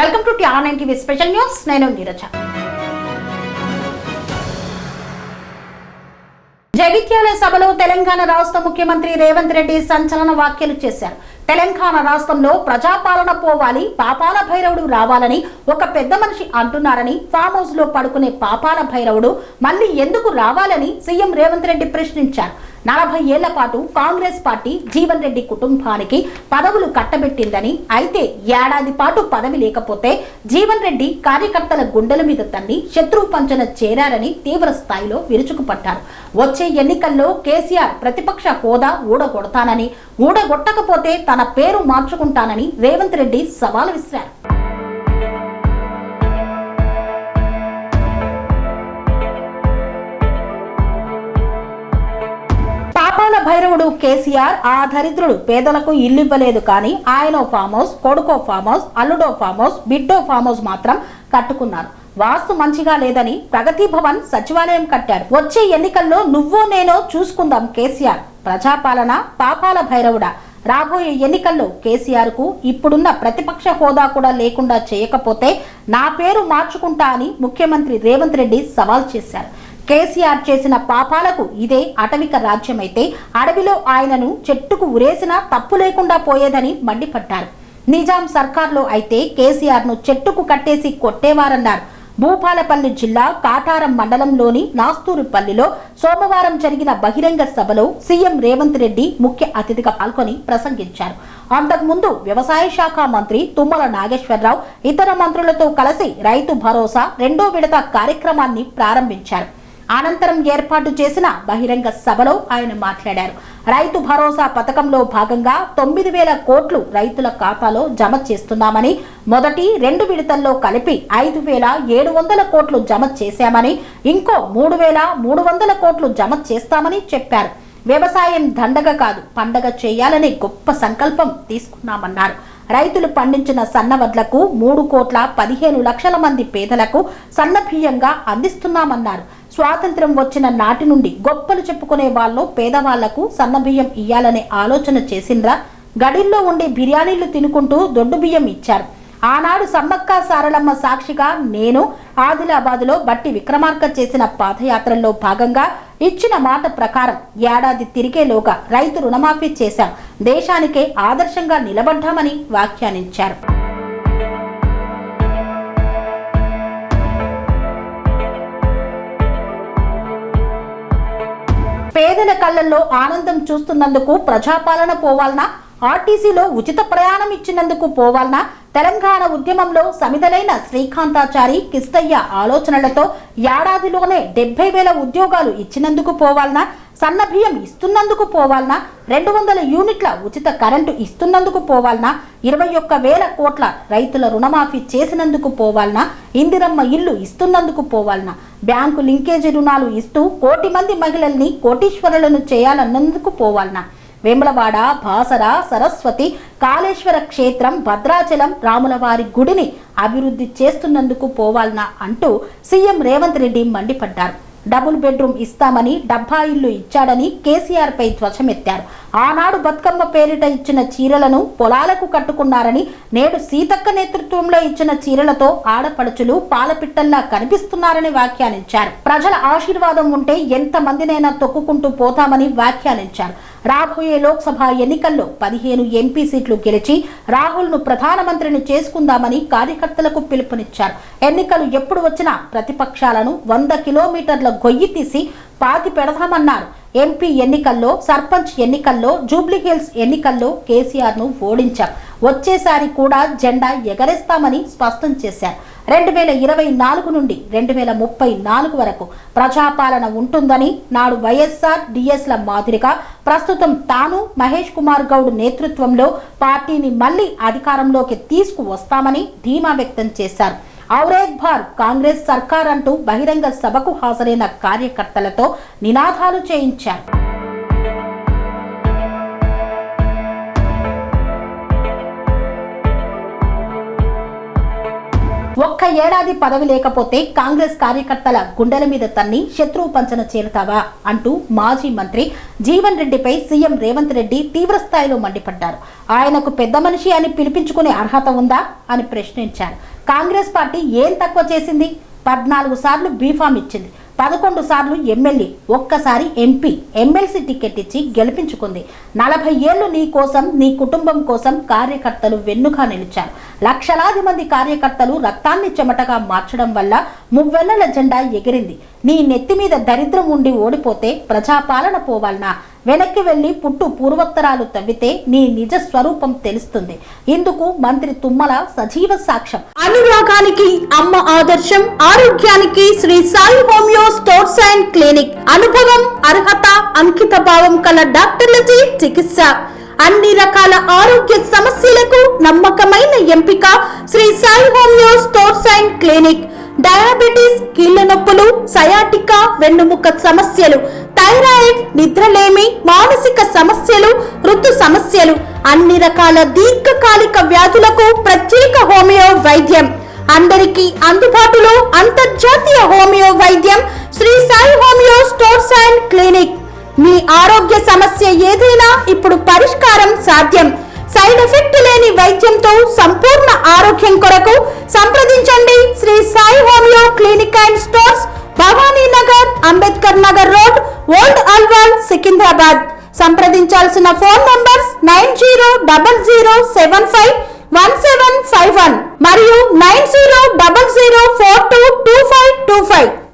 Welcome to TR9 TV special news. నేను నీరజ. జగిత్యాల సభలో తెలంగాణ రాష్ట్ర ముఖ్యమంత్రి రేవంత్ రెడ్డి సంచలన వ్యాఖ్యలు చేశారు. తెలంగాణ రాష్ట్రంలో ప్రజాపాలన పోవాలి, పాపాల భైరవుడు రావాలని ఒక పెద్ద మనిషి అంటున్నారని, ఫామ్ హౌస్ లో పడుకునే పాపాల భైరవుడు మళ్ళీ ఎందుకు రావాలని సీఎం రేవంత్ రెడ్డి ప్రశ్నించారు. 40 ఏళ్ల పాటు కాంగ్రెస్ పార్టీ జీవన్ రెడ్డి కుటుంబానికి పదవులు కట్టబెట్టిందని, అయితే ఏడాది పాటు పదవి లేకపోతే జీవన్ రెడ్డి కార్యకర్తల గుండెల మీద తన్ని శత్రువు పంచన చేరారని తీవ్ర స్థాయిలో విరుచుకుపడ్డారు. వచ్చే ఎన్నికల్లో కేసీఆర్ ప్రతిపక్ష హోదా ఊడగొడతానని, ఊడగొట్టకపోతే తన పేరు మార్చుకుంటానని రేవంత్ రెడ్డి సవాల్ విసిరారు. భైరవుడు కేసీఆర్ ఆ దరిద్రుడు పేదలకు ఇల్లు ఇవ్వలేదు, కానీ ఆయనో ఫామ్ హౌస్, కొడుకో ఫామ్ హౌస్, అల్లుడో ఫామ్ హౌస్, బిడ్డో ఫామ్ హౌస్ మాత్రం కట్టుకున్నారు. వాస్తు మంచిగా లేదని ప్రగతి భవన్ సచివాలయం కట్టాడు. వచ్చే ఎన్నికల్లో నువ్వో నేనో చూసుకుందాం. కేసీఆర్ ప్రజాపాలన పాపాల భైరవుడా? రాబోయే ఎన్నికల్లో కేసీఆర్ కు ఇప్పుడున్న ప్రతిపక్ష హోదా కూడా లేకుండా చేయకపోతే నా పేరు మార్చుకుంటా అని ముఖ్యమంత్రి రేవంత్ రెడ్డి సవాల్ చేశారు. కేసీఆర్ చేసిన పాపాలకు ఇదే అటవిక రాజ్యమైతే అడవిలో ఆయనను చెట్టుకు ఉరేసినా తప్పు లేకుండా పోయేదని మండిపడ్డారు. నిజాం సర్కార్లో అయితే కేసీఆర్ ను చెట్టుకు కట్టేసి కొట్టేవారన్నారు. భూపాలపల్లి జిల్లా కాటారం మండలంలోని నాస్తూరుపల్లిలో సోమవారం జరిగిన బహిరంగ సభలో సీఎం రేవంత్ రెడ్డి ముఖ్య అతిథిగా పాల్గొని ప్రసంగించారు. అంతకుముందు వ్యవసాయ శాఖ మంత్రి తుమ్మల నాగేశ్వరరావు ఇతర మంత్రులతో కలిసి రైతు భరోసా 2వ విడత కార్యక్రమాన్ని ప్రారంభించారు. అనంతరం ఏర్పాటు చేసిన బహిరంగ సభలో ఆయన మాట్లాడారు. రైతు భరోసా పథకంలో భాగంగా 9,000 కోట్లు రైతుల ఖాతాలో జమ చేస్తున్నామని, మొదటి 2 విడతల్లో కలిపి 5,700 కోట్లు జమ చేశామని, ఇంకో 3,300 కోట్లు జమ చేస్తామని చెప్పారు. వ్యవసాయం దండగ కాదు, పండగ చేయాలనే గొప్ప సంకల్పం తీసుకున్నామన్నారు. రైతులు పండించిన సన్నవడ్లకు 3,15,00,000 మంది పేదలకు సన్నబియ్యంగా అందిస్తున్నామన్నారు. స్వాతంత్ర్యం వచ్చిన నాటి నుండి గొప్పలు చెప్పుకునే వాళ్ళు పేదవాళ్లకు సన్నబియ్యం ఇయ్యాలనే ఆలోచన చేసిండ్రా? గడిల్లో ఉండి బిర్యానీలు తినుకుంటూ దొడ్డు బియ్యం ఇచ్చారు. ఆనాడు సమ్మక్క సారలమ్మ సాక్షిగా నేను ఆదిలాబాద్లో బట్టి విక్రమార్క చేసిన పాదయాత్రల్లో భాగంగా ఇచ్చిన మాట ప్రకారం ఏడాది తిరిగేలోగా రైతు రుణమాఫీ చేశాం, దేశానికే ఆదర్శంగా నిలబడ్డామని వ్యాఖ్యానించారు. పేదల కళ్ళల్లో ఆనందం చూస్తున్నందుకు ప్రజాపాలన పోవాలనా? ఆర్టీసీలో ఉచిత ప్రయాణం ఇచ్చినందుకు పోవాలనా? తెలంగాణ ఉద్యమంలో సమిధలైన శ్రీకాంతాచారి, కిస్తయ్య ఆలోచనలతో ఏడాదిలోనే 70,000 ఉద్యోగాలు ఇచ్చినందుకు పోవాలనా? సన్నబియ్యం ఇస్తున్నందుకు పోవాలనా? 200 యూనిట్ల ఉచిత కరెంటు ఇస్తున్నందుకు పోవాలనా? 21,000 కోట్ల రైతుల రుణమాఫీ చేసినందుకు పోవాలనా? ఇందిరమ్మ ఇల్లు ఇస్తున్నందుకు పోవాలనా? బ్యాంకు లింకేజీ రుణాలు ఇస్తూ 1 కోటి మంది మహిళల్ని కోటీశ్వరులను చేయాలన్నందుకు పోవాలనా? వేములవాడ, బాసర, సరస్వతి, కాళేశ్వర క్షేత్రం, భద్రాచలం, రాములవారి గుడిని అభివృద్ధి చేస్తున్నందుకు పోవాలనా అంటూ సీఎం రేవంత్ రెడ్డి మండిపడ్డారు. డబుల్ బెడ్రూమ్ ఇస్తామని డబ్బా ఇల్లు ఇచ్చాడని కేసీఆర్ పై ధ్వజమెత్తారు. ఆనాడు బతుకమ్మ పేరిట ఇచ్చిన చీరలను పొలాలకు కట్టుకున్నారని, నేడు సీతక్క నేతృత్వంలో ఇచ్చిన చీరలతో ఆడపడుచులు పాలపిట్టల్లా కనిపిస్తున్నారని వ్యాఖ్యానించారు. ప్రజల ఆశీర్వాదం ఉంటే ఎంత మందినైనా తొక్కుకుంటూ పోతామని వ్యాఖ్యానించారు. రాబోయే లోక్సభ ఎన్నికల్లో 15 ఎంపీ సీట్లు గెలిచి రాహుల్ ను ప్రధానమంత్రిని చేసుకుందామని కార్యకర్తలకు పిలుపునిచ్చారు. ఎన్నికలు ఎప్పుడు వచ్చినా ప్రతిపక్షాలను 100 కిలోమీటర్ల గొయ్యి తీసి పాతి పెడతామన్నారు. ఎంపీ ఎన్నికల్లో, సర్పంచ్ ఎన్నికల్లో, జూబ్లీహిల్స్ ఎన్నికల్లో కేసీఆర్ ను ఓడించాం, వచ్చేసారి కూడా జెండా ఎగరేస్తామని స్పష్టం చేశారు. 2024 నుండి 2034 వరకు ప్రజాపాలన ఉంటుందని, నాడు వైఎస్ఆర్ డిఎస్ల మాదిరిగా ప్రస్తుతం తాను మహేష్ కుమార్ గౌడ్ నేతృత్వంలో పార్టీని మళ్లీ అధికారంలోకి తీసుకువస్తామని ధీమా వ్యక్తం చేశారు. ఔరేక్ బార్ కాంగ్రెస్ సర్కార్ అంటూ బహిరంగ సభకు హాజరైన కార్యకర్తలతో నినాదాలు చేయించారు. ఒక్క ఏడాది పదవి లేకపోతే కాంగ్రెస్ కార్యకర్తల గుండెల మీద తన్ని శత్రువు పంచన చేరుతావా అంటూ మాజీ మంత్రి జీవన్ రెడ్డిపై సీఎం రేవంత్ రెడ్డి తీవ్రస్థాయిలో మండిపడ్డారు. ఆయనకు పెద్ద మనిషి అని పిలిపించుకునే అర్హత ఉందా అని ప్రశ్నించారు. కాంగ్రెస్ పార్టీ ఏం తక్కువ చేసింది? 14 సార్లు బీఫామ్ ఇచ్చింది, 11 సార్లు ఎమ్మెల్యే, ఒక్కసారి ఎంపీ, ఎమ్మెల్సీ టికెట్ ఇచ్చి గెలిపించుకుంది. 40 ఏళ్లు నీ కోసం, నీ కుటుంబం కోసం కార్యకర్తలు వెన్నుగా నిలిచారు. లక్షలాది మంది కార్యకర్తలు రక్తాన్ని చెమటగా మార్చడం వల్ల మువ్వెన్నెల జెండా ఎగిరింది. నీ నెత్తి మీద దరిద్రం ఉండి ఓడిపోతే ప్రజాపాలన పోవాలనా? వెనక్కి వెళ్లి పుట్టు పూర్వోత్తరాలు తవ్వితే నీ నిజ స్వరూపం తెలుస్తుంది. ఇందుకు మంత్రి తుమ్మల సజీవ సాక్ష్యం. అనురాగానికి అమ్మ ఆదర్శం, ఆరోగ్యానికి Shri Sai homeo stores and clinic. అనుభవం, అర్హత, అంకిత భావం కల డాక్టర్లచే చికిత్స. అన్ని రకాల ఆరోగ్య సమస్యలకు నమ్మకమైన ఎంపిక Shri Sai homeo stores and clinic. Diabetes, కీళ్ల నొప్పులు, సయాటికా, వెన్నుముక సమస్యలు, థైరాయిడ్, నిద్రలేమి, మానసిక సమస్యలు, ఋతు సమస్యలు, అన్ని రకాల దీర్ఘకాలిక వ్యాధులకు ప్రత్యేక హోమియో వైద్యం. అందరికీ అందుబాటులో అంతర్జాతీయ హోమియో వైద్యం Shri Sai homeo stores and clinic. మీ ఆరోగ్య సమస్య ఏదైనా ఇప్పుడు పరిష్కారం సాధ్యం. సైడ్ ఎఫెక్ట్ లేని వైద్యంతో సంపూర్ణ ఆరోగ్యం కొరకు సంప్రదించండి Shri Sai homeo clinic and stores, Bhavani Nagar, Ambedkar Nagar road, old Alwal, Secunderabad. సంప్రదించాల్సిన ఫోన్ నంబర్స్ 9000751751 మరియు 9000422525.